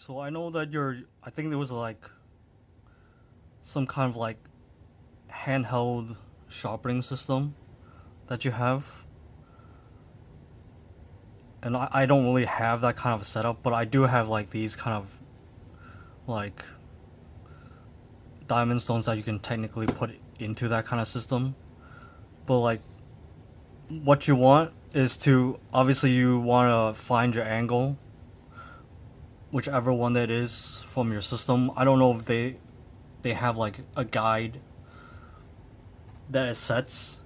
So I know that I think there was like some kind of like handheld sharpening system that you have. And I don't really have that kind of setup, but I do have like these kind of like diamond stones that you can technically put into that kind of system. But like what you want is to obviously you want to find your angle, whichever one that is from your system. I don't know if they have like a guide that it sets,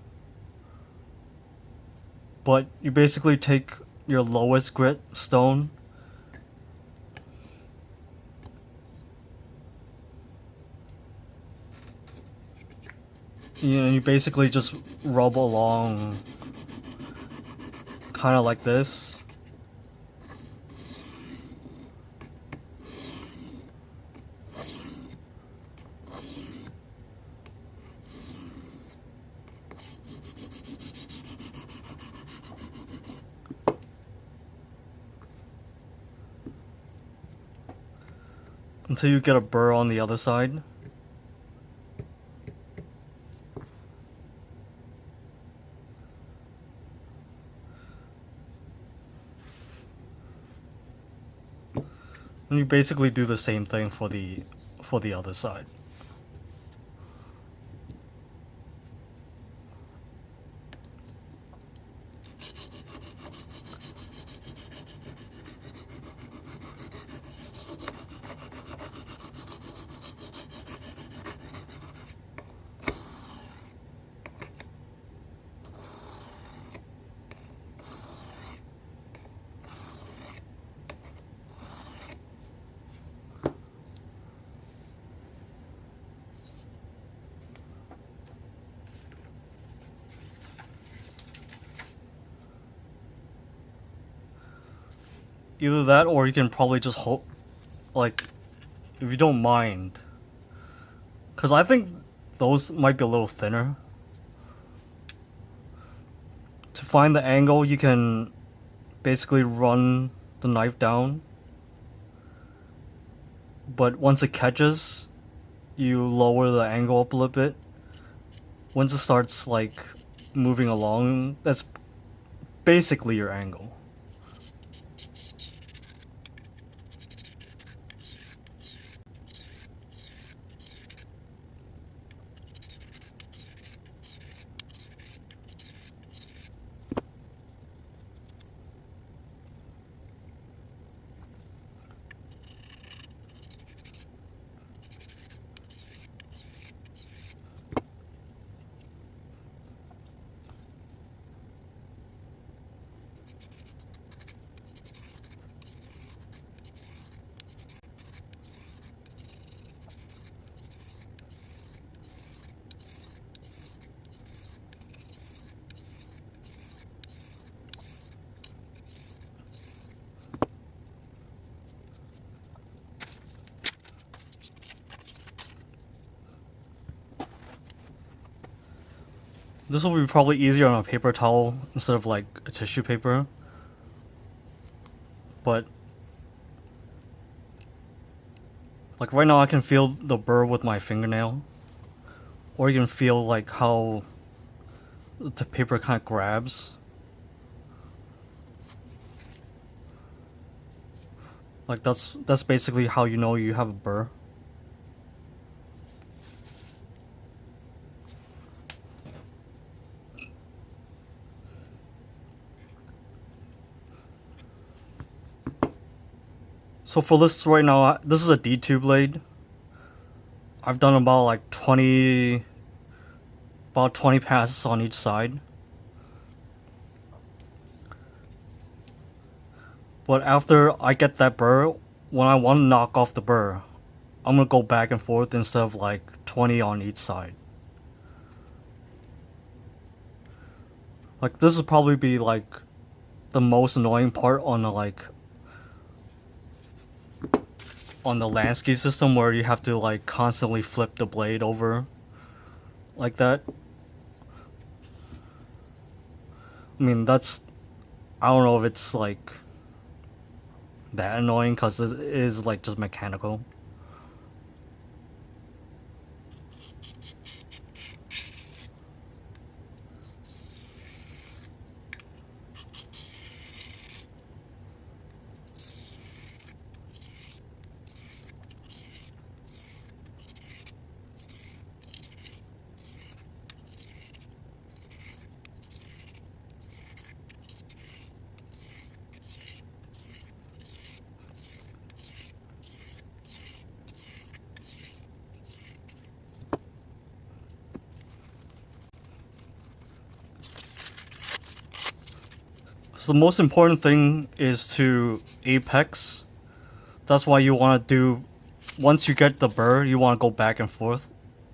but you basically take your lowest grit stone you basically just rub along kind of like this until you get a burr on the other side. And you basically do the same thing for the other side. Either that or you can probably just hope, like, if you don't mind, because I think those might be a little thinner. To find the angle, you can basically run the knife down, but once it catches, you lower the angle up a little bit. Once it starts like moving along, that's basically your angle. This will be probably easier on a paper towel instead of like a tissue paper. But like right now I can feel the burr with my fingernail. Or you can feel like how the paper kind of grabs. Like that's basically how you know you have a burr. So for this right now, this is a D2 blade. I've done about 20 passes on each side. But after I get that burr, when I want to knock off the burr, I'm gonna go back and forth instead of like 20 on each side. Like this would probably be like the most annoying part on the on the land ski system where you have to like constantly flip the blade over like that. I mean I don't know if it's like that annoying because it is like just mechanical. So the most important thing is to apex. That's why you want to do, once you get the burr, you want to go back and forth.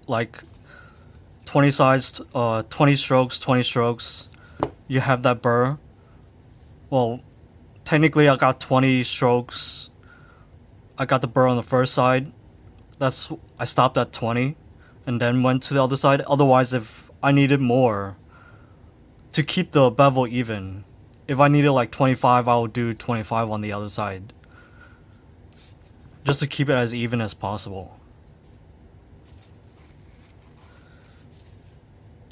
Like 20 sides, 20 strokes, 20 strokes. You have that burr. Well, technically I got 20 strokes. I got the burr on the first side. I stopped at 20 and then went to the other side. Otherwise, if I needed more to keep the bevel even, if I needed like 25, I would do 25 on the other side. Just to keep it as even as possible.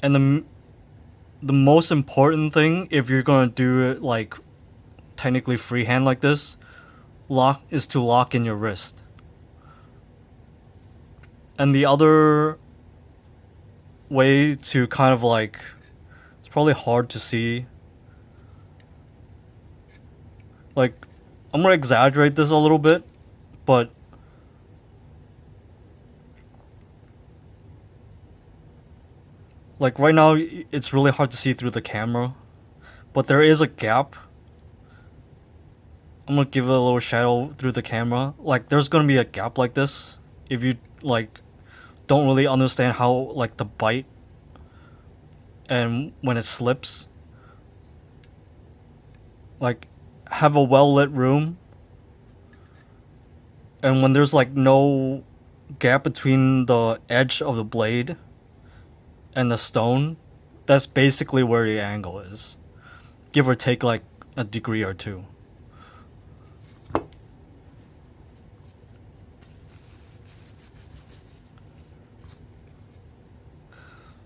And the most important thing, if you're gonna do it like technically freehand like this, is to lock in your wrist. And the other way to kind of like, it's probably hard to see. Like, I'm gonna exaggerate this a little bit, but like right now it's really hard to see through the camera, but there is a gap. I'm gonna give it a little shadow through the camera. Like there's gonna be a gap like this if you like don't really understand how like the bite and when it slips. Like have a well lit room, and when there's like no gap between the edge of the blade and the stone, that's basically where the angle is, give or take like a degree or two.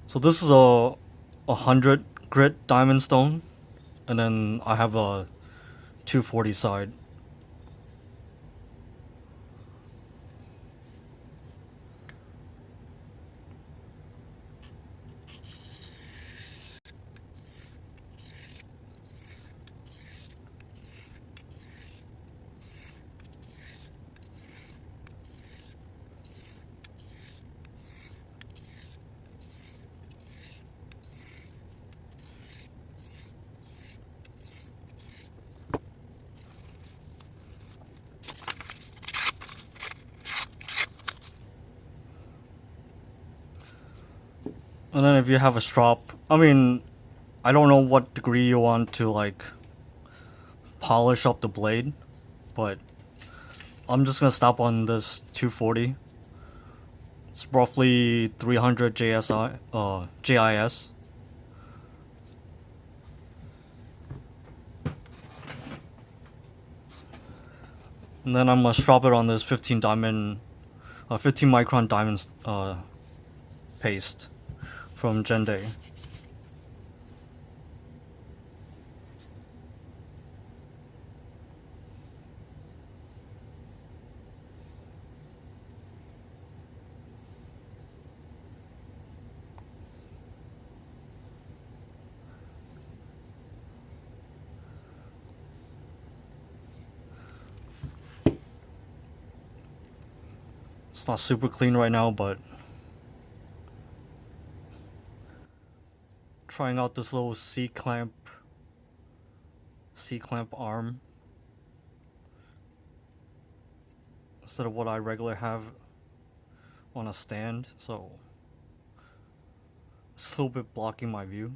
So this is a 100 grit diamond stone, and then I have a 240 side. And then if you have a strop, I mean, I don't know what degree you want to like polish up the blade, but I'm just gonna stop on this 240. It's roughly 300 JIS. And then I'm gonna strop it on this 15 micron diamond paste from Genday. It's not super clean right now, but trying out this little C-clamp arm instead of what I regularly have on a stand, so it's a little bit blocking my view.